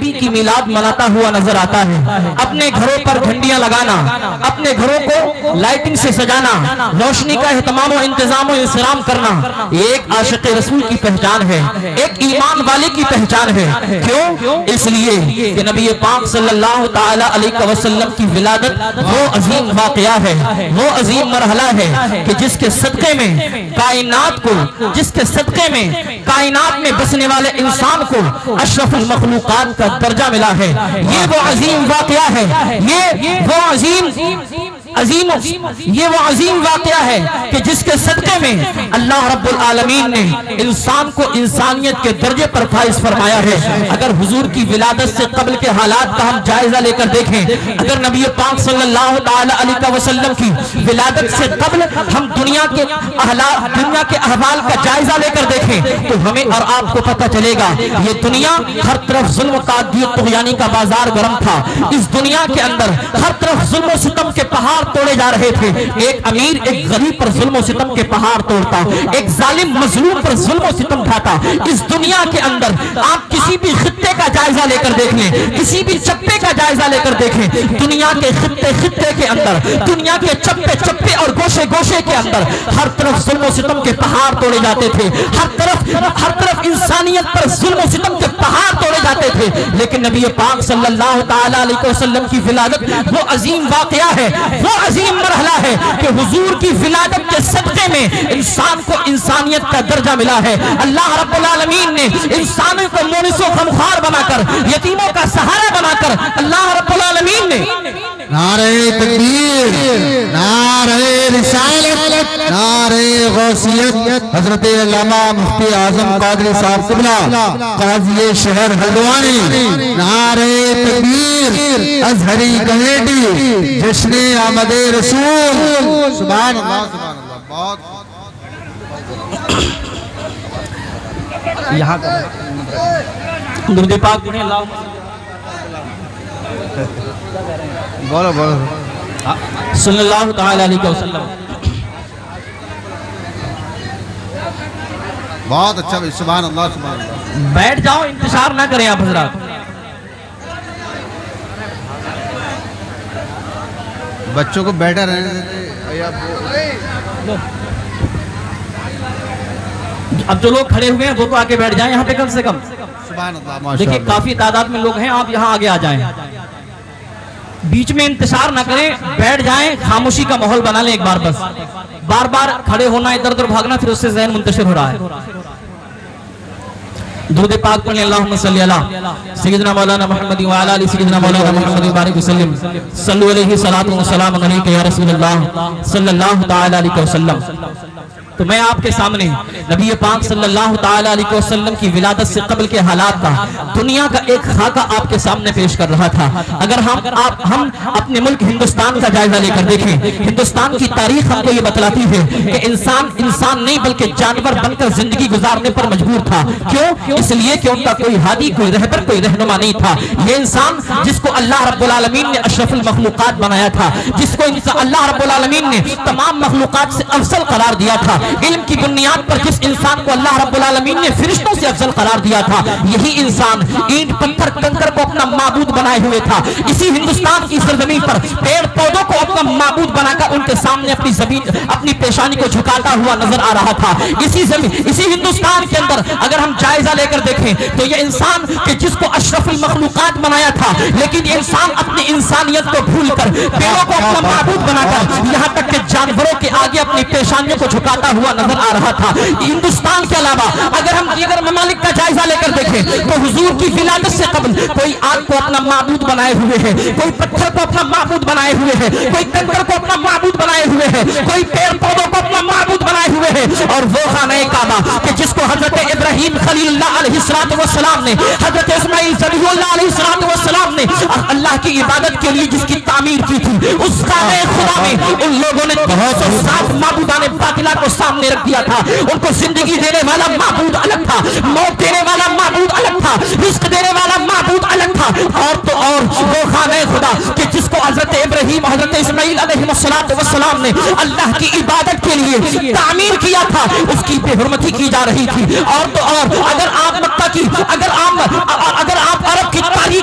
نبی کی میلاد مناتا ہوا نظر آتا ہے۔ اپنے گھروں پر جھنڈیاں لگانا، اپنے گھروں کو لائٹنگ سے سجانا، روشنی کا اہتمام و انتظام و انصرام کرنا، یہ ایک عاشق رسول کی پہچان ہے، ایک ایمان والے کی پہچان ہے۔ کیوں؟ اس لیے کہ نبی پاک صلی اللہ تعالی علیہ وسلم کی ولادت وہ عظیم واقعہ ہے، وہ عظیم مرحلہ ہے کہ جس کے صدقے میں کائنات کو، جس کے صدقے میں کائنات میں بسنے والے انسان کو اشرف المخلوقات کا درجہ ملا ہے۔ یہ وہ عظیم واقعہ ہے، یہ وہ عظیم واقعہ ہے کہ جس کے صدقے میں اللہ رب العالمین نے انسان کو انسانیت کے درجے پر فائز فرمایا ہے۔ اگر حضور کی ولادت سے قبل کے حالات کا ہم جائزہ لے کر دیکھیں، اگر نبی پاک صلی اللہ تعالی علیہ وسلم کی ولادت سے قبل ہم دنیا کے احوال کا جائزہ لے کر دیکھیں تو ہمیں اور آپ کو پتہ چلے گا یہ دنیا ہر طرف ظلم و تعدی و طغیانی کا بازار گرم تھا۔ اس دنیا کے اندر ہر طرف ظلم و ستم کے پہاڑ توڑے جا رہے تھے۔ ایک امیر ایک غریب پر ظلم و ستم کے پہاڑ توڑتا، ایک ظالم مظلوم پر ظلم و ستم ڈھاتا۔ اس دنیا کے اندر آپ کسی بھی خطے کا جائزہ لے کر دیکھ لیں، کسی بھی چپے کا جائزہ لے کر دیکھیں، دنیا کے خطے کے اندر، دنیا کے چپے اور گوشے کے اندر ہر طرف ظلم و ستم کے پہاڑ توڑے جاتے تھے، ہر طرف انسانیت پر ظلم و ستم کے پہاڑ توڑے جاتے تھے۔ لیکن نبی پاک صلی اللہ تعالی علیہ وسلم کی ولادت وہ عظیم واقعہ ہے، وہ عظیم مرحلہ ہے کہ حضور کی ولادت کے صدقے میں انسان کو انسانیت کا درجہ ملا ہے۔ اللہ رب العالمین نے انسانوں کو مونس و غمخوار بنا کر، یتیموں کا سہارا بنا کر اللہ رب العالمین نے نعرہ تکبیر، نعرہ رسالت، نعرہ غوثیت، حضرت علامہ مفتی اعظم قادری صاحب قبلہ قاضی شہر ہلدوانی، نعرہ تکبیر، ازہری کمیٹی، جشن آمد رسول۔ سبحان اللہ، سبحان اللہ، بہت یہاں کا درود پاک پڑھیں اللہم بولو صلی اللہ تعالی علیہ وسلم۔ بہت اچھا بھائی، سبحان اللہ، سبحان اللہ۔ بیٹھ جاؤ، انتشار نہ کریں آپ حضرات۔ بچوں کو بیٹھا رہنے دیتے۔ اب جو لوگ کھڑے ہوئے ہیں وہ تو آگے بیٹھ جائیں یہاں پہ کم سے کم۔ سبحان اللہ، دیکھیں کافی تعداد میں لوگ ہیں، آپ یہاں آگے آ جائیں، بیچ میں انتشار نہ کریں، بیٹھ جائیں، خاموشی کا ماحول بنا لیں ایک بار بس۔ بار بار کھڑے ہونا، ادھر ادھر بھاگنا، پھر اس سے ذہن منتشر ہو رہا ہے۔ درود پاک پڑھیں اللہم صلی علی سیدنا مولانا محمد وعلی آل سیدنا مولانا محمد بارک وسلم، صلو علیہ صلاۃ و سلام علیک یا رسول اللہ صلی اللہ تعالی علیہ وسلم۔ تو میں آپ کے سامنے نبی پاک صلی اللہ تعالی علیہ وسلم کی ولادت سے قبل کے حالات کا، دنیا کا ایک خاکہ آپ کے سامنے پیش کر رہا تھا۔ اگر ہم اپنے ملک ہندوستان کا جائزہ لے کر دیکھیں، ہندوستان کی تاریخ ہم کو یہ بتلاتی ہے کہ انسان نہیں بلکہ جانور بن کر زندگی گزارنے پر مجبور تھا۔ کیوں؟ اس لیے کہ ان کا کوئی ہادی، کوئی رہبر، کوئی رہنما نہیں تھا۔ یہ انسان جس کو اللہ رب العالمین نے اشرف المخلوقات بنایا تھا، جس کو اللہ رب العالمین نے تمام مخلوقات سے افضل قرار دیا تھا، علم کی بنیاد پر جس انسان کو اللہ رب العالمین نے فرشتوں سے افضل قرار دیا تھا، یہی انسان اینٹ پتھر کنکر کو اپنا معبود بنائے ہوئے تھا۔ اسی ہندوستان کی سرزمین پر پیڑ پودوں کو اپنا معبود بنا کر ان کے سامنے اپنی پیشانی کو جھکاتا ہوا نظر آ رہا تھا۔ اسی ہندوستان کے اندر اگر ہم جائزہ لے کر دیکھیں تو یہ انسان کہ جس کو اشرف المخلوقات بنایا تھا، لیکن یہ انسان اپنی انسانیت کو بھول کر پیڑوں کو اپنا معبود بنا کر یہاں تک کہ جانوروں کے آگے اپنی پیشانیوں کو جھکاتا ہوا نظر آ رہا تھا۔ ہندوستان کے علاوہ اگر ہم دیگر ممالک کا جائزہ لے کر دیکھیں تو حضور کی ولادت سے قبل کوئی آگ کو اپنا معبود بنائے ہوئے ہے، کوئی پتھر کو اپنا معبود بنائے ہوئے ہے، کوئی کنکر کو اپنا معبود بنائے ہوئے ہے، کوئی پیڑ پودوں کو اپنا معبود بنائے ہوئے ہے۔ اور وہ خانہ کعبہ کہ جس کو حضرت ابراہیم خلیل اللہ علیہ السلام نے، حضرت اسماعیل ذبیح اللہ علیہ السلام نے اللہ کی عبادت کے لیے جس کی تعمیر کی تھی، اس خانہ خدا میں ان لوگوں نے 207 معبودان باطلہ کو سامنے رکھ دیا تھا۔ ان کو زندگی دینے والا معبود الگ تھا، موت دینے والا معبود الگ تھا، رزق دینے والا معبود الگ تھا۔ اور تو اور وہ خانہ خدا کہ جس کو حضرت ابراہیم، حضرت اسماعیل علیہ السلام نے اللہ کی عبادت کے لیے تعمیر کیا تھا، اس کی بے حرمتی کی جا رہی تھی۔ اور تو اور اگر آپ مکہ کی، اگر آپ عرب کی تاریخ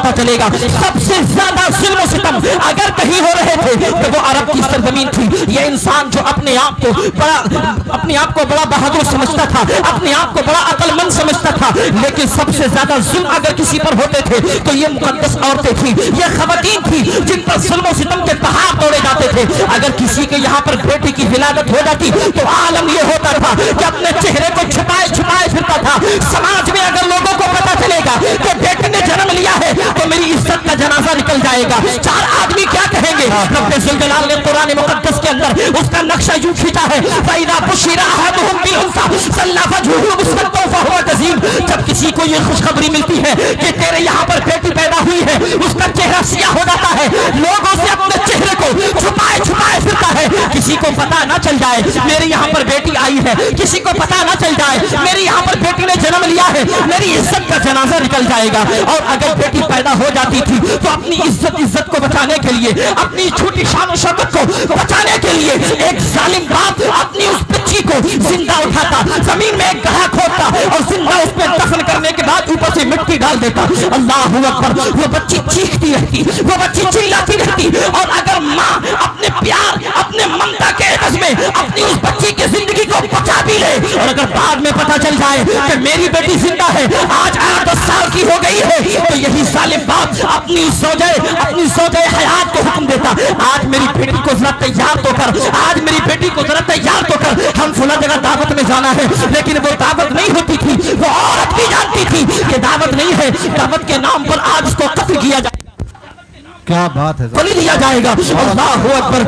پتہ چلے گا سب سے زیادہ ظلم و ستم اگر کہیں ہو رہے تھے تو وہ عرب کی سرزمین تھی. یہ انسان جو اپنے آپ کو بڑا بہادر سمجھتا تھا, اپنے آپ کو بڑا عقل مند سمجھتا تھا, لیکن سب سے زیادہ ظلم اگر کسی پر ہوتے تھے تو یہ مقدس عورتیں تھیں, یہ خواتین تھیں جن پر ظلم و ستم کے پہاڑ توڑے جاتے تھے. اگر کسی کے یہاں پر بیٹی کی ولادت ہو جاتی تو عالم یہ ہوتا تھا کہ اپنے چہرے کو چھپائے پھرتا تھا. سماج میں اگر لوگوں کو پتا چلے گا کہ بیٹی نے جنم لیا ہے تو میری عزت کا جنازہ نکل جائے گا. چار آدمی کیا کہیں گے؟ رب ذوالجلال نے قرآن مقدس کے اندر اس کا نقشہ یوں کھینچا ہے, فَإِذَا بُشِّرَ أَحَدُهُم بِالْأُنثىٰ ظَلَّ وَجْهُهُ مُسْوَدًّا وَهُوَ كَظِيمٌ. جب کسی کو یہ خوشخبری ملتی ہے کہ تیرے یہاں پر بیٹی پیدا ہوئی ہے, اس کا چہرہ سیاہ ہو جاتا ہے, لوگوں سے اپنے چہرے کو چھپائے پھرتا ہے. کسی کو پتا نہ چل جائے میرے یہاں پر بیٹی آئی ہے, کسی کو پتا نہ چل جائے میرے یہاں پر بیٹی نے جنم لیا ہے, میری عزت کا جنازہ نکل جائے گا. اور اگر بیٹی پیدا ہو جاتی تھی تو اپنی عزت کو بچانے کے لیے, اپنی چھوٹی شان و شوکت کو بچانے کے لیے ایک ظالم باپ اپنی اس بچی کو زندہ اٹھاتا, زمین میں ایک گڑھا کھودتا اور زندہ اس پہ دفن کرنے کے بعد اوپر سے مٹی ڈال دیتا. اللہ اکبر. وہ بچی چیختی رہتی, وہ بچی چلاتی رہتی, اور اگر ماں اپنے پیار, اپنے ممتا کے عوض میں اپنی اس بچی کی زندگی کو بچا بھی لے, اور اگر بعد میں پتا چل جائے کہ میری بیٹی زندہ ہے, آج 8-10 سال کی ہو گئی ہے, تو یہی ظالم باپ اپنی زوجہ حیات کو حکم دیتا, آج میری بیٹی کو ذرا تیار تو کر, آج میری بیٹی کو ذرا تیار تو کر, ہم فلاں جگہ دعوت میں جانا ہے. لیکن وہ دعوت نہیں ہوتی تھی, وہ عورت بھی جانتی تھی کہ دعوت نہیں ہے, دعوت کے نام پر آج اس کو قتل کیا جائے گا. کیا بات ہے, بلی دیا جائے گا. اللہ اکبر,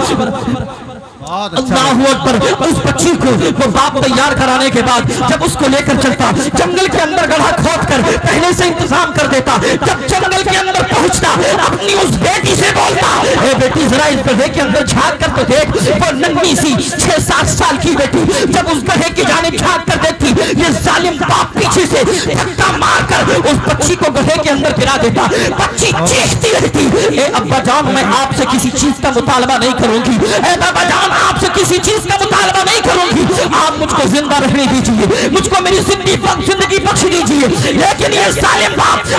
اللہ اکبر. اس بچی کو وہ باپ تیار کرانے کے بعد جب اس کو لے کر چلتا, جنگل کے اندر گڑھا کھود کر پہلے سے انتظام کر دیتا. جب جنگل کے اندر پہنچتا اپنی اس بیٹی سے بولتا, اے بیٹی ذرا اس گڑھے کے اندر جھانک کر تو دیکھ. وہ ننھی سی 6-7 سال کی بیٹی جب اس گڑھے کی جانب جھانک کر دیکھتی, یہ ظالم باپ پیچھے سے دھکا مار کر اس بچی کو گڑھے کے اندر گرا دیتا. بچی چیختی رہتی, اے ابا جان میں آپ سے کسی چیز کا مطالبہ نہیں کروں گی, اے بابا جان آپ سے کسی چیز کا مطالبہ نہیں کروں گی, آپ مجھ کو زندہ رہنے دیجیے, مجھ کو میری زندگی بخش دیجیے. لیکن یہ ظالم باپ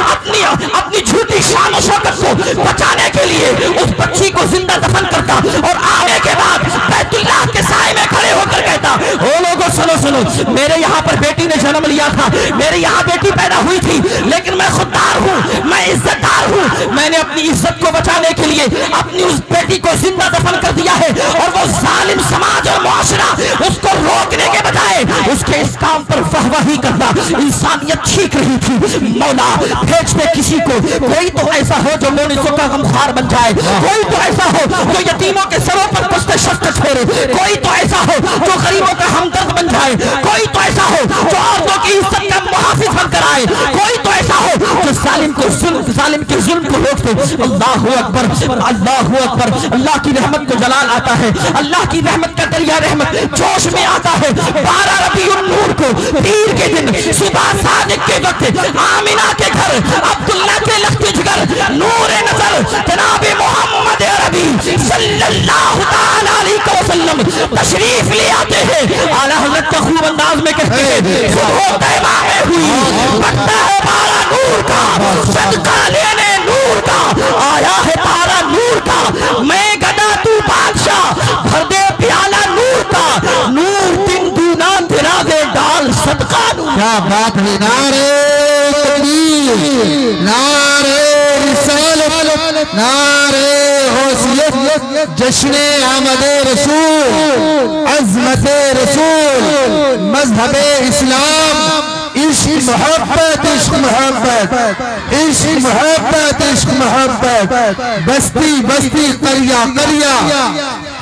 اپنی جھوٹی شان و شوکت کو بچانے کے لیے اس بچی کو زندہ دفن کرتا, اور آنے کے بعد بیت اللہ کے سائے میں کھڑے ہو کر کہتا, او لوگوں سنو, میرے یہاں پر بیٹی نے جنم لیا تھا, میرے یہاں بیٹی پیدا ہوئی تھی, لیکن میں خوددار ہوں, میں عزت دار ہوں, میں نے اپنی عزت کو بچانے کے لیے اپنی اس بیٹی کو زندہ دفن کر دیا ہے. اور وہ ظالم سماج اور معاشرہ اس کو روکنے کے بجائے اس کے اس کام پر واہواہی کرتا. انسانیت چیخ رہی تھی, مولا بھیج دے کسی کو, کوئی تو ایسا ہو جو مونسوں کا غمخوار بن جائے, کوئی تو ایسا ہو جو یتیموں کے سروں پر پشت شفقت پھیرے, کوئی تو ایسا ہو جو غریبوں کا ہمدرد بن جائے, کوئی تو ایسا ہو جو عورتوں کی عزت کا محافظ بن کر آئے, کوئی تو ایسا ہو جو ظالم کے ظلم کو روک دے. اللہ اکبر, اللہ اکبر. اللہ کی رحمت کو جلال آتا ہے, اللہ کی رحمت کا دریا رحمت جوش میں آتا ہے. 12 ربیع النور کو پیر کے دن صبح صادق کے وقت آمینہ کے گھر عبداللہ کے لخت جگر نور نظر جناب محمد عربی صلی اللہ تعالی علیہ وسلم تشریف لے آتے ہیں. اعلیٰ حضرت کا خوب انداز میں کہتے ہیں, صبح طیبہ میں ہوئی بٹتا ہے پارا نور کا, صدقہ لینے نور کا, آیا ہے پارا نور کا, میں گدا تو بادشاہ بھر دے پیالہ نور کا, نور دن دونا تیرا دے ڈال صدقہ نور. کیا بات ہے, نعرہ تکبیر, نعرہ رسالت, نعرہ غوثیت, جشن آمد رسول, عظمت رسول, مذہب اسلام, عشق محبت, عشق محبت, عشق محبت, عشق محبت, بستی بستی قریہ قریہ,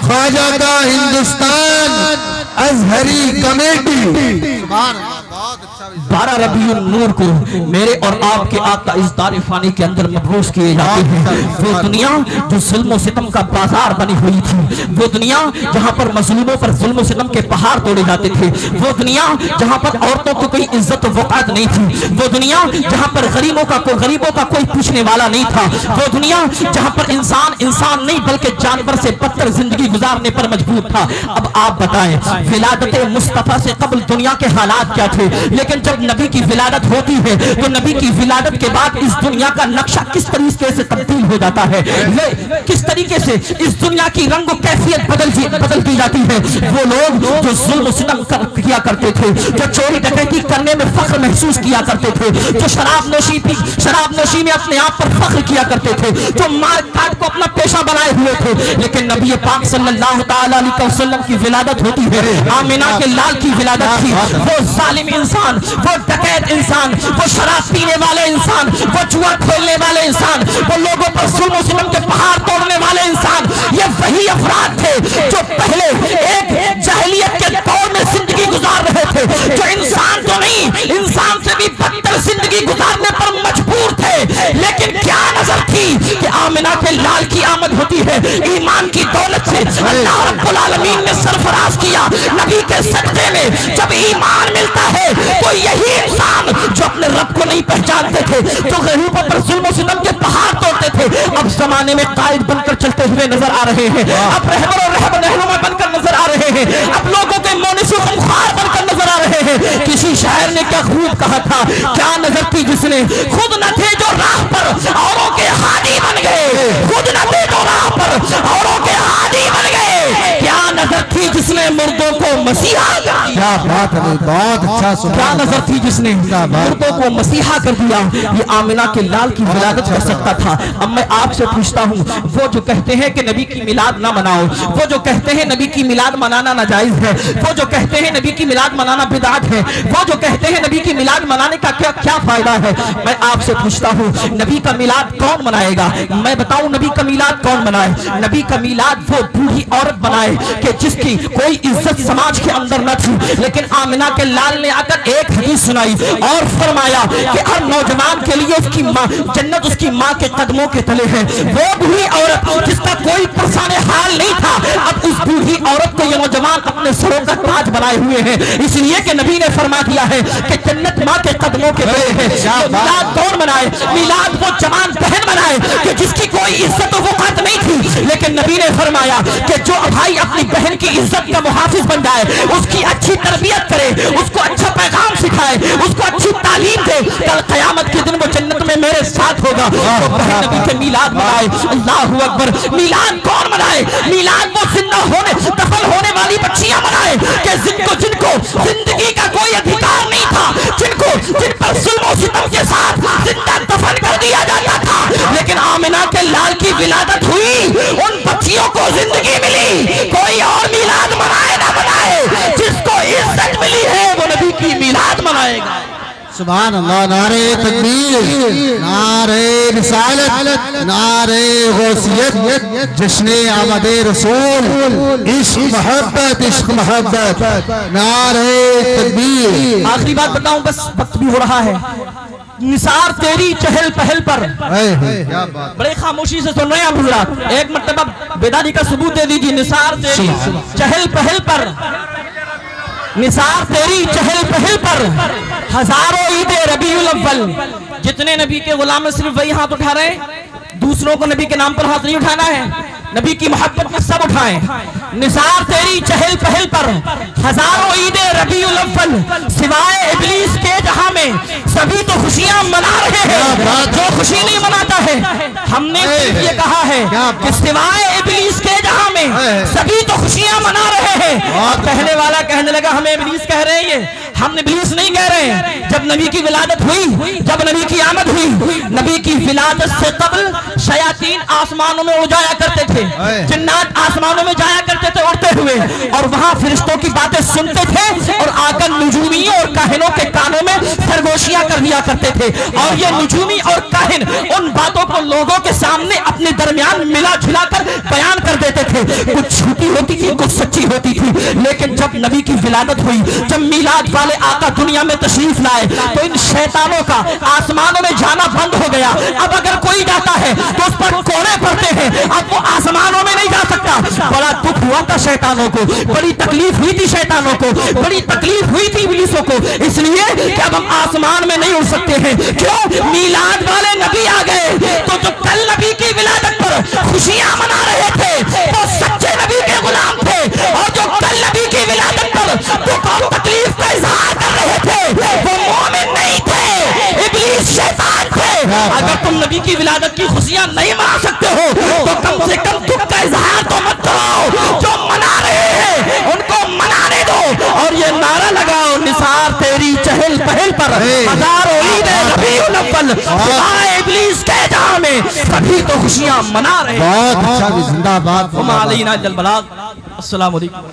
خواجہ کا ہندوستان, ازہری کمیٹی. 12 ربیع النور کو میرے اور آپ کے آقا اصدار فانی کے اندر مبعوث کیے جاتے ہیں. وہ دنیا جو ظلم و ستم کا بازار بنی ہوئی تھی, وہ دنیا جہاں پر مظلوموں پر ظلم و ستم کے پہاڑ توڑے جاتے تھے, وہ دنیا جہاں پر عورتوں کو کوئی عزت و وقار نہیں تھی, وہ دنیا جہاں پر غریبوں کا کوئی پوچھنے والا نہیں تھا, وہ دنیا جہاں پر انسان نہیں بلکہ جانور سے بدتر زندگی گزارنے پر مجبور تھا. اب آپ بتائیں ولادت مصطفیٰ سے قبل دنیا کے حالات کیا تھے, لیکن جب جب نبی کی ولادت ہوتی ہے تو نبی کی ولادت کے بعد اس دنیا کا نقشہ کس طریقے سے تبدیل ہو جاتا ہے، کس طریقے سے اس دنیا کی رنگ و کیفیت بدل کی جاتی ہے۔ وہ لوگ جو ظلم و ستم کیا کرتے تھے، جو چوری ڈکیتی کرنے میں فخر محسوس کیا کرتے تھے، جو شراب نوشی میں اپنے آپ پر فخر کیا کرتے تھے، جو مار کاٹ کو اپنا پیشہ بنائے ہوئے تھے، لیکن نبی پاک صلی اللہ تعالی علیہ وسلم کی ولادت ہوتی ہے، آمنہ کے لال کی ولادت تھی۔ وہ ظالم انسان، وہ ڈکیت انسان، وہ شراب پینے والے انسان، وہ جوا کھیلنے والے انسان، وہ لوگوں پر ظلم و ستم کے پہاڑ توڑنے والے انسان، یہ وہی افراد تھے جو پہلے ایک جاہلیت کے دور میں زندگی گزار رہے تھے، جو انسان تو نہیں، انسان سے بھی بدتر زندگی گزارنے پر مجبور تھے، لیکن کیا نظر تھی کہ آمنہ کے لال کی آمد ہوتی ہے۔ ایمان کی دولت سے اللہ رب العالمین نے سرفراز کیا نبی کے صدقے میں۔ جب ایمان ملتا ہے تو یہی انسان جو اپنے رب کو نہیں پہچانتے تھے، جو غریبوں پر ظلم و ستم کے پہاڑ توڑتے تھے، اب زمانے میں قائد بن کر چلتے ہوئے نظر آ رہے ہیں، اب رہبر اور رہنما بن کر نظر آ رہے ہیں، اب لوگوں کے مونس و خونخوار بن کر نظر آ رہے ہیں۔ کسی شاعر نے کیا خوب کہا تھا، کیا نظر تھی جس نے خود نہ تھے جو راہ پر اوروں کے ہادی بن گئے، خود نہ تھے جو راہ پر اوروں کے ہادی بن گئے، کیا نظر تھی جس نے مردوں کو مسیحا کر دیا، کیا بات ہے، بہت اچھا سنا، کیا نظر تھی جس نے مردوں کو مسیحا کر دیا۔ یہ آمنہ کے لال کی ولادت کر سکتا تھا۔ اب میں آپ سے پوچھتا ہوں، وہ جو کہتے ہیں کہ نبی کی میلاد نہ مناؤ، وہ جو کہتے ہیں نبی کی میلاد منانا ناجائز ہے، وہ جو کہتے ہیں نبی کی میلاد منانا بدعت ہے، وہ جو کہتے ہیں نبی کی میلاد منانے کا کیا فائدہ ہے، میں آپ سے پوچھتا ہوں نبی کا میلاد کون منائے گا؟ میں بتاؤں نبی کا میلاد کون منائے؟ نبی کا میلاد وہ بوڑھی عورت بنائے کہ جس کی کوئی عزت سماج کے اندر نہ تھی، لیکن آمنہ کے لال نے آ کر ایک حدیث سنائی اور فرمایا کہ ہر نوجوان کے لیے اس کی ماں جنت اس کی ماں کے قدموں کے تلے ہے۔ وہ بوڑھی عورت جس کا کوئی پرسان حال نہیں تھا، اب اس بوڑھی عورت کو یہ نوجوان اپنے سروں کا تاج بنائے ہوئے ہیں، اس لیے کہ نبی نے فرما دیا ہے کہ جنت ماں کے قدموں کے تلے ہے۔ میلاد کون منائے؟ میلاد وہ جوان بہن منائے کہ جس کی کوئی عزت و وقت نہیں تھی، لیکن نبی نے فرمایا کہ جو بھائی اپنی بہن کی عزت کا محافظ بن جائے، اس کی اچھی تربیت کرے، اس کو اچھا پیغام سکھائے، اس کو اچھی تعلیم دے، کل قیامت کے دن وہ جنت میں میرے ساتھ ہوگا۔ تو بہن نبی کے میلاد منائے۔ اللہ اکبر۔ میلاد کون منائے؟ میلاد وہ زندہ ہونے دفن ہونے والی بچیاں منائے کہ جن کو زندگی کا کوئی ادھیکار نہیں تھا، جن پر ظلم و ستم کے ساتھ زندہ دفن کر دیا جاتا تھا، لیکن آمنہ کے لال کی ولادت ہوئی، ان بچیوں کو زندگی ملی۔ کوئی اور میلاد منائے نہ منائے، جس کو عزت ملی ہے وہ نبی کی میلاد منائے گا۔ سبحان اللہ۔ نعرہ تکبیر، نعرہ رسالت، نعرہ غوثیت، جشن آمد رسول، عشق محبت، عشق محبت، نعرہ تکبیر۔ آخری بات بتاؤں، بس وقت بھی ہو رہا ہے۔ نثار تیری چہل پہل پر، بڑے خاموشی سے سن رہے ہیں آپ حضرات، ایک مرتبہ بیداری کا ثبوت دے دیجیے۔ نثار تیری چہل پہل پر، نثار تیری چہل پہل پر، ہزاروں عید ربیع الاول۔ جتنے نبی کے غلام ہیں صرف وہی ہاتھ اٹھا رہے ہیں، دوسروں کو نبی کے نام پر ہاتھ نہیں اٹھانا ہے، نبی کی محبت میں سب اٹھائیں۔ نثار تیری چہل پہل پر، ہزاروں عید ربیع الاول، سوائے ابلیس کے جہاں میں سبھی تو خوشیاں منا رہے ہیں، جو خوشی نہیں مناتا ہے۔ ہم نے یہ کہا ہے کہ سوائے ابلیس کے جہاں میں سبھی تو خوشیاں منا رہے ہیں۔ اور کہنے والا کہنے لگا ہمیں ابلیس کہہ رہے ہیں، ہم ابلیس نہیں کہہ رہے ہیں۔ جب نبی کی ولادت ہوئی، جب نبی کی آمد ہوئی، نبی کی ولادت سے قبل شیاطین آسمانوں میں اڑ جایا کرتے تھے، جنات آسمانوں میں جایا کرتے تھے اڑتے ہوئے، اور وہاں فرشتوں کی باتیں سنتے تھے اور آ کر نجومیوں اور کاہنوں کے کانوں میں سرگوشیاں کر دیا کرتے تھے، اور یہ نجومی اور کاہن ان باتوں کو لوگوں کے سامنے اپنے درمیان ملا جھلا کر بیان کر دیتے تھے، کچھ جھوٹی ہوتی تھی کچھ سچی ہوتی تھی۔ لیکن جب نبی کی ولادت ہوئی، جب میلاد والے آقا دنیا میں تشریف لائے، تو ان شیطانوں کا آسمانوں میں جانا بند ہو گیا۔ اب اگر کوئی جاتا ہے تو اس پر کوڑے پڑتے ہیں، اب وہ آسمانوں میں نہیں جا سکتا۔ بڑا دکھ ہوا تھا شیطانوں کو، بڑی تکلیف ہوئی تھی شیطانوں کو، بڑی تکلیف ہوئی تھی ابلیسوں کو، اس لیے کہ اب ہم آسمان میں نہیں اڑ سکتے ہیں۔ کیوں؟ میلاد والے نبی آ گئے، تو جو کل نبی کی ولادت پر خوشیاں منا رہے تھے وہ سچے نبی کے غلام تھے، اور جو کل نبی کی ولادت پر دکھ اور تکلیف کا اظہار کر رہے تھے وہ مومن اگر تم نبی کی ولادت کی خوشیاں نہیں منا سکتے ہو تو کم سے کم دکھ کا اظہار تو مت کرو. جو منا رہے ہیں ان کو منانے دو اور یہ نعرہ لگاؤ نثار تیری چہل پہل پر ہزاروں عید ربیع الاول سوائے ابلیس کے جہاں میں سبھی تو خوشیاں منا رہے ہیں. بہت اچھا بھی زندہ باد. وما علینا الا البلاغ. السلام علیکم.